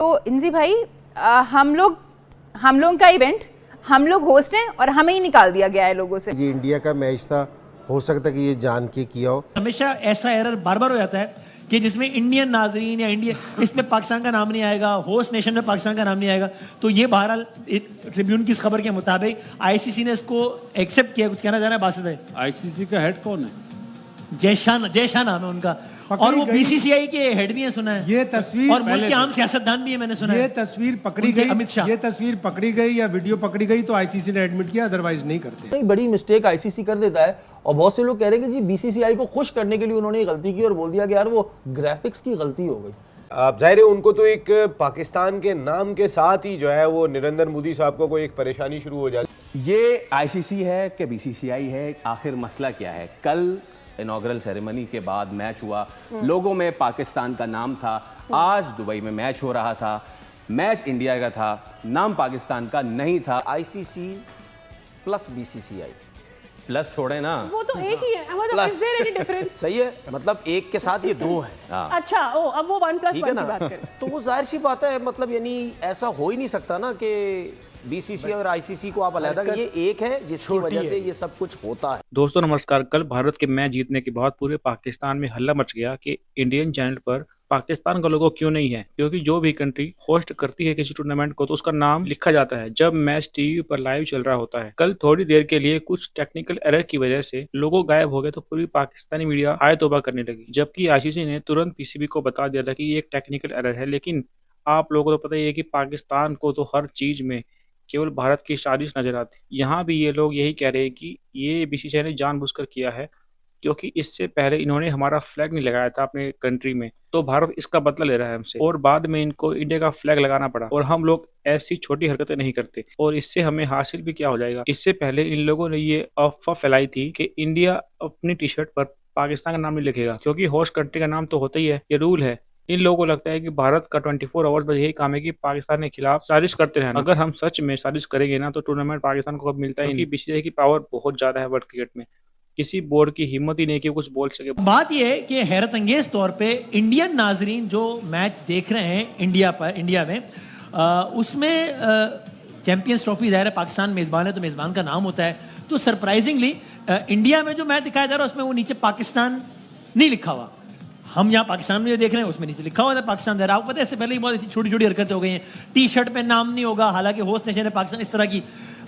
तो इंजी भाई हम लोग का इवेंट हम लोग होस्ट हैं और हमें ही निकाल दिया गया है लोगों से। ये इंडिया का मैच था, हो सकता है कि ये जान के किया हो। हमेशा ऐसा एरर बार बार हो जाता है कि जिसमें इंडियन नाजरीन या इंडिया इसमें पाकिस्तान का नाम नहीं आएगा, होस्ट नेशन में पाकिस्तान का नाम नहीं आएगा। तो ये बहरहाल ट्रिब्यून की इस खबर के मुताबिक आईसीसी ने इसको एक्सेप्ट किया। कुछ कहना चाह रहे हैं बासित भाई? आईसीसी का हेड कौन है? जयशाह नाम है उनका, और वो बीसीसीआई के हेड भी है सुना है। ये तस्वीर और मुल्क के आम सियासतदान भी है मैंने सुना है। ये तस्वीर पकड़ी गई, अमित शाह, ये तस्वीर पकड़ी गई या वीडियो पकड़ी गई तो आईसीसी ने एडमिट किया, अदरवाइज नहीं करते। नहीं, बड़ी मिस्टेक आईसीसी कर देता है और बहुत से लोग कह रहे हैं कि जी बीसीसीआई को खुश करने के लिए उन्होंने गलती की और बोल दिया कि यार वो ग्राफिक्स की गलती हो गई। जाहिर है उनको तो एक पाकिस्तान के नाम के साथ ही जो है वो नरेंद्र मोदी साहब को कोई एक परेशानी शुरू हो जाती। ये आईसीसी है कि बीसीसीआई है, आखिर मसला क्या है? कल इनॉग्रल सेरेमनी के बाद मैच हुआ, लोगों में पाकिस्तान का नाम था। आज दुबई में मैच हो रहा था, मैच इंडिया का था, नाम पाकिस्तान का नहीं था। आईसीसी प्लस बीसीसीआई प्लस छोड़े ना, वो तो एक ही है। मतलब is there any difference? सही है, मतलब एक के साथ ये दो है। अच्छा, ओ अब वो 1+1 की बात करें तो वो जाहिर सी बात है, मतलब यानी ऐसा हो ही नहीं सकता ना कि बीसीसीआई और आईसीसी को आप अलग, ये एक है जिसकी वजह से ये सब कुछ होता है। दोस्तों नमस्कार। कल भारत के मैच जीतने के बाद पूरे पाकिस्तान में हल्ला मच गया कि इंडियन चैनल पर पाकिस्तान का लोगो क्यों नहीं है, क्योंकि जो भी कंट्री होस्ट करती है किसी टूर्नामेंट को तो उसका नाम लिखा जाता है जब मैच टीवी पर लाइव चल रहा होता है। कल थोड़ी देर के लिए कुछ टेक्निकल एरर की वजह से लोगो गायब हो गए तो पूरी पाकिस्तानी मीडिया आय तौबा करने लगी, जबकि आईसीसी ने तुरंत पीसीबी को बता दिया था कि ये एक टेक्निकल एरर है। लेकिन आप लोगों को तो पता ही है कि पाकिस्तान को तो हर चीज में केवल भारत की साजिश नजर आती। यहाँ भी ये लोग यही कह रहे हैं कि ये बीसीसीआई ने जानबूझकर किया है, क्योंकि इससे पहले इन्होंने हमारा फ्लैग नहीं लगाया था अपने कंट्री में, तो भारत इसका बदला ले रहा है हमसे और बाद में इनको इंडिया का फ्लैग लगाना पड़ा। और हम लोग ऐसी छोटी हरकतें नहीं करते और इससे हमें हासिल भी क्या हो जाएगा। इससे पहले इन लोगों ने ये अफवाह फैलाई थी कि इंडिया अपनी टी शर्ट पर पाकिस्तान का नाम नहीं लिखेगा, क्योंकि होस्ट कंट्री का नाम तो होता ही है, ये रूल है। इन लोगों को लगता है कि भारत का 24 आवर्स बस यही काम है कि पाकिस्तान के खिलाफ साजिश करते रहना। अगर हम सच में साजिश करेंगे ना तो टूर्नामेंट पाकिस्तान को कब मिलता है। बीसीसीआई की पावर बहुत ज्यादा है वर्ल्ड क्रिकेट में, किसी बोर्ड की हिम्मत ही नहीं कि कुछ बोल सके। बात यह है कि हैरत अंगेज तौर पे इंडियन नाजरीन जो मैच देख रहे हैं इंडिया में उसमें चैंपियंस ट्रॉफी जाहिर है पाकिस्तान मेजबान है तो मेजबान का नाम होता है। तो सरप्राइजिंगली इंडिया में जो मैच दिखाया जा रहा है उसमें वो नीचे पाकिस्तान नहीं लिखा हुआ। हम यहाँ पाकिस्तान में जो देख रहे हैं उसमें नीचे लिखा हुआ था पाकिस्तान दे रहा। आपको पता है इससे पहले ही बहुत ऐसी छोटी छोटी हरकतें हो गई हैं, टी शर्ट पे नाम नहीं होगा हालांकि होस्ट नेशन है पाकिस्तान, इस तरह की।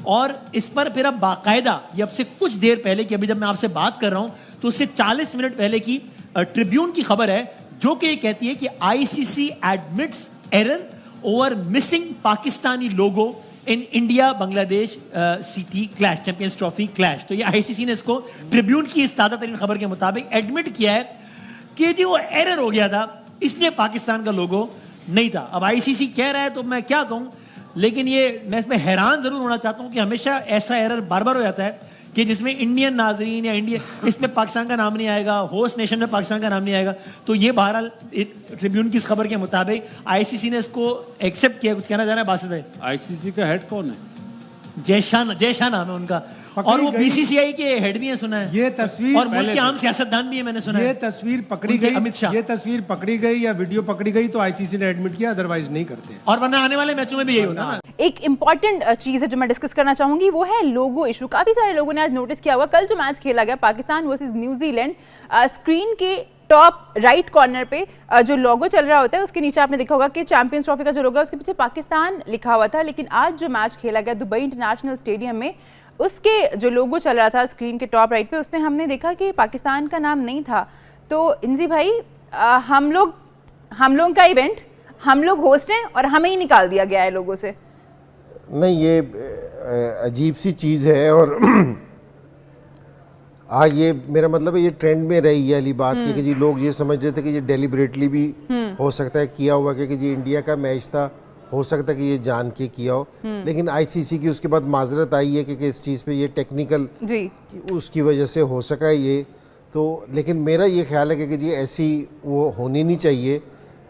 और इस पर फिर अब बाकायदा ये अब से कुछ देर पहले की, अभी जब मैं आपसे बात कर रहा हूं तो उससे 40 मिनट पहले की ट्रिब्यून की खबर है जो कि ये कहती है कि ICC admits error over missing Pakistani logo in India Bangladesh सीटी क्लैश, चैंपियंस ट्रॉफी क्लैश। तो ये आईसीसी ने इसको ट्रिब्यून की इस ताज़ा तरीन खबर के मुताबिक एडमिट किया है कि जी वो एरर हो गया था, इसलिए पाकिस्तान का लोगो नहीं था। अब आईसीसी कह रहा है तो मैं क्या कहूं, लेकिन ये मैं इसमें हैरान जरूर होना चाहता हूं कि हमेशा ऐसा एरर बार बार हो जाता है कि जिसमें इंडियन नाजरीन या इंडिया इसमें पाकिस्तान का नाम नहीं आएगा, होस्ट नेशन में पाकिस्तान का नाम नहीं आएगा। तो ये बहरहाल ट्रिब्यून की इस खबर के मुताबिक आईसीसी ने इसको एक्सेप्ट किया। कुछ कहना चाह रहे हैं बासित भाई? आईसीसी का हेड कौन है? जयशाह नाम है उनका, और वो बीसीसीआई के हेड भी है सुना है। ये तस्वीर और मुल्क के आम सियासतदान भी है मैंने सुना है। ये तस्वीर पकड़ी गई, अमित शाह, ये तस्वीर पकड़ी गई या वीडियो पकड़ी गई तो आईसीसी ने एडमिट किया, अदरवाइज नहीं करते। और वरना आने वाले मैचों में भी यही होता है ना। एक इंपॉर्टेंट चीज है जो मैं डिस्कस करना चाहूंगी, वो है लोगो इशू। काफी सारे लोगों ने आज नोटिस किया होगा, कल जो मैच खेला गया पाकिस्तान वर्सेस न्यूजीलैंड, स्क्रीन के टॉप राइट कॉर्नर पे जो लोगो चल रहा होता है उसके नीचे आपने देखा होगा कि चैंपियंस ट्रॉफी का जो लोगो है उसके पीछे पाकिस्तान लिखा हुआ था। लेकिन आज जो मैच खेला गया दुबई इंटरनेशनल स्टेडियम में, उसके जो लोगो चल रहा था स्क्रीन के टॉप राइट पे, उसमें हमने देखा कि पाकिस्तान का नाम नहीं था। तो इंजी भाई हम लोग का इवेंट हम लोग होस्ट हैं और हमें ही निकाल दिया गया है लोगों से। नहीं, ये अजीब सी चीज़ है और आज ये मेरा मतलब है ये ट्रेंड में रही है वाली बात कि जी लोग ये समझ रहे थे कि ये डेलिबरेटली भी हो सकता है किया हुआ, कि जी इंडिया का मैच था, हो सकता है कि ये जान के किया हो। लेकिन आईसीसी की उसके बाद माजरत आई है कि इस चीज़ पे ये टेक्निकल उसकी वजह से हो सका है ये तो। लेकिन मेरा ये ख्याल है कि जी ऐसी वो होनी नहीं चाहिए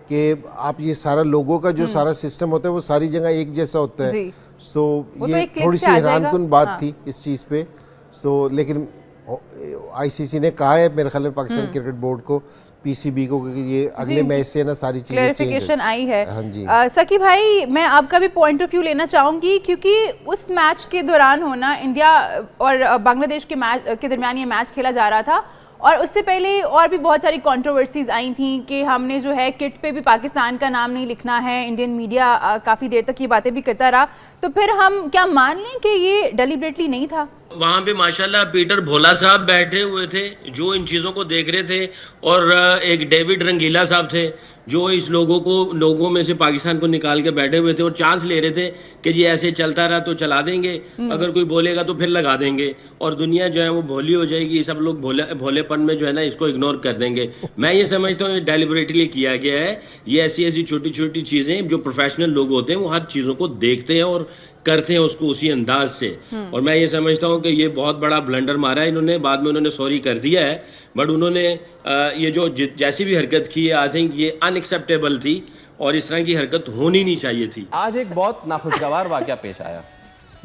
कि आप ये सारा लोगों का जो सारा सिस्टम होता है वो सारी जगह एक जैसा होता है। तो ये थोड़ी सी हैरानकुन बात थी इस चीज़ पे। तो लेकिन आईसीसी ने कहा है मेरे ख्याल में पाकिस्तान क्रिकेट बोर्ड को पीसीबी को कि ये अगले मैच से ना सारी चीजें चेंज क्लैरिफिकेशन आई है। हाँ जी। सकी भाई, मैं आपका भी पॉइंट ऑफ व्यू लेना चाहूंगी, क्योंकि उस मैच के दौरान होना इंडिया और बांग्लादेश के मैच के दरमियान ये मैच खेला जा रहा था, और उससे पहले और भी बहुत सारी कंट्रोवर्सीज आई थी कि हमने जो है किट पे भी पाकिस्तान का नाम नहीं लिखना है। इंडियन मीडिया काफ़ी देर तक ये बातें भी करता रहा, तो फिर हम क्या मान लें कि ये डेलिबरेटली नहीं था? वहाँ पे माशाल्लाह पीटर भोला साहब बैठे हुए थे जो इन चीज़ों को देख रहे थे, और एक डेविड रंगीला साहब थे जो इस लोगों में से पाकिस्तान को निकाल के बैठे हुए थे और चांस ले रहे थे कि जी ऐसे चलता रहा तो चला देंगे, अगर कोई बोलेगा तो फिर लगा देंगे और दुनिया जो है वो भोली हो जाएगी, सब लोग भोलेपन में जो है ना इसको इग्नोर कर देंगे। मैं ये समझता हूँ ये डेलिबरेटली किया गया है। ये ऐसी छोटी छोटी चीज़ें जो प्रोफेशनल लोग होते हैं वो हर चीज़ों को देखते हैं और करते हैं उसको उसी अंदाज से, और मैं ये समझता हूँ कि ये बहुत बड़ा ब्लंडर मारा है इन्होंने। बाद में उन्होंने सॉरी कर दिया है, बट उन्होंने ये जो जैसी भी हरकत की है आई थिंक ये अनएक्सेप्टेबल थी और इस तरह की हरकत होनी नहीं चाहिए थी। आज एक बहुत नाखुशगवार वाकया पेश आया,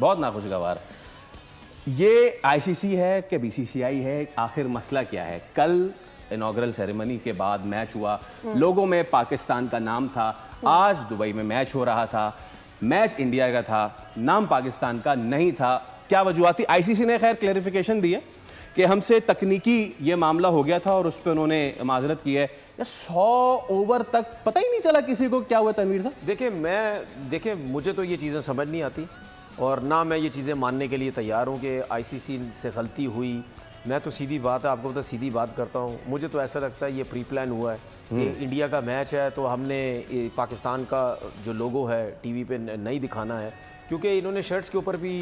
बहुत नाखुशगवार। ये आईसीसी है कि बीसीसीआई है, आखिर मसला क्या है? कल इनॉग्रल सेरेमनी के बाद मैच हुआ, लोगों में पाकिस्तान का नाम था। आज दुबई में मैच हो रहा था, मैच इंडिया का था, नाम पाकिस्तान का नहीं था। क्या वजूहत थी? आईसीसी ने खैर क्लैरिफिकेशन दी है कि हमसे तकनीकी ये मामला हो गया था और उस पर उन्होंने माजरत की है। 100 ओवर तक पता ही नहीं चला किसी को क्या हुआ। तनवीर साहब देखिए मुझे तो ये चीज़ें समझ नहीं आती और ना मैं ये चीज़ें मानने के लिए तैयार हूँ कि आईसीसी से गलती हुई। मैं तो सीधी बात है, आपको तो सीधी बात करता हूँ, मुझे तो ऐसा लगता है ये प्री प्लान हुआ है। ये इंडिया का मैच है तो हमने पाकिस्तान का जो लोगो है टीवी पे नहीं दिखाना है, क्योंकि इन्होंने शर्ट्स के ऊपर भी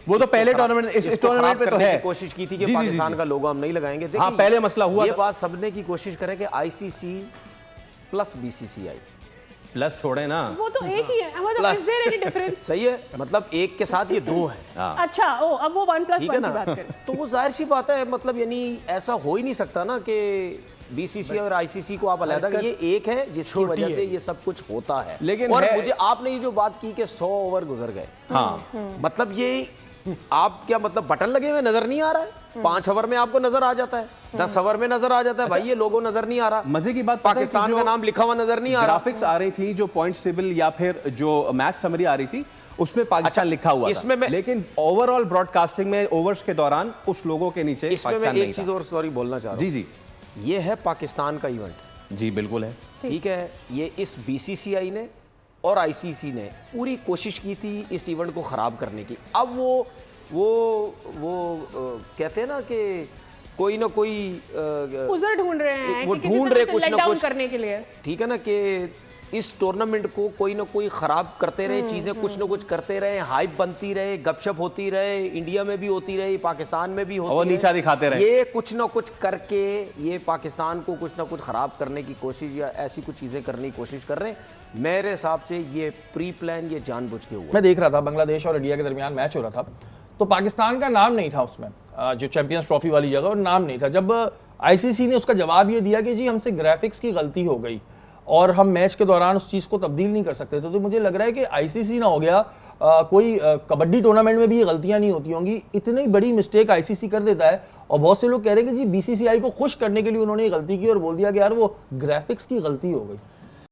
वो तो पहले टूर्नामेंट इस टूर्नामेंट पे तो है कोशिश की थी कि पाकिस्तान का लोगो हम नहीं लगाएंगे। हाँ, पहले मसला हुआ ये बात सबने की कोशिश करें कि आईसीसी प्लस बीसीसीआई प्लस छोड़े ना, वो तो एक ही है। मतलब is there any difference? सही है, मतलब एक के साथ ये दो है। अच्छा, ओ अब वो 1+1 की बात करें तो वो जाहिर सी बात है, मतलब यानी ऐसा हो ही नहीं सकता ना कि बीसीसी और आईसीसी को आप अलग, ये एक है जिसकी वजह से ये सब कुछ होता है। लेकिन और मुझे आपने ये जो बात की कि 100 ओवर गुजर गए, हाँ मतलब ये आप क्या मतलब बटन लगे हुए नजर नहीं आ रहा है? 5 ओवर में आपको नजर आ जाता है, 10 ओवर में नजर आ जाता है। भाई ये लोगो नजर नहीं आ रहा। मजे की बात पाकिस्तान का नाम लिखा हुआ नजर नहीं आ रहा। ग्राफिक्स आ रही थी, जो पॉइंट टेबल या फिर जो मैच समरी आ रही थी उसमें पाकिस्तान लिखा हुआ इसमें था, लेकिन ओवरऑल ब्रॉडकास्टिंग में ओवर्स के दौरान उस लोगों के नीचे इसमें मैं एक चीज और सॉरी बोलना चाह रहा हूं। जी ये है पाकिस्तान का इवेंट। जी बिल्कुल है, ठीक है। ये इस बीसीसीआई ने और आईसीसी ने पूरी कोशिश की थी इस इवेंट को खराब करने की। अब वो कहते हैं ना कि कोई ना कोई उज़र ढूंढ रहे हैं, वो ढूंढ रहे कुछ ना कुछ करने के लिए। ठीक है ना, कि इस टूर्नामेंट को कोई ना कोई खराब करते रहे, चीजें कुछ ना कुछ करते रहे, हाइप बनती रहे, गपशप होती रहे, इंडिया में भी होती रही, पाकिस्तान में भी होती और नीचा दिखाते रहे। ये कुछ ना कुछ करके ये पाकिस्तान को कुछ ना कुछ खराब करने की कोशिश या ऐसी कुछ चीजें करने की कोशिश कर रहे हैं। मेरे हिसाब से ये प्री प्लान, ये जानबूझ के हुआ। मैं देख रहा था बांग्लादेश और इंडिया के दरमियान मैच हो रहा था, तो पाकिस्तान का नाम नहीं था उसमें, जो चैंपियंस ट्रॉफी वाली जगह, और नाम नहीं था। जब आईसीसी ने उसका जवाब ये दिया कि जी हमसे ग्राफिक्स की गलती हो गई और हम मैच के दौरान उस चीज़ को तब्दील नहीं कर सकते थे, तो मुझे लग रहा है कि आईसीसी ना हो गया कोई कबड्डी टूर्नामेंट में भी ये गलतियां नहीं होती होंगी, इतनी बड़ी मिस्टेक आईसीसी कर देता है। और बहुत से लोग कह रहे हैं कि जी बीसीसीआई को खुश करने के लिए उन्होंने ये गलती की और बोल दिया कि यार वो ग्राफिक्स की गलती हो गई।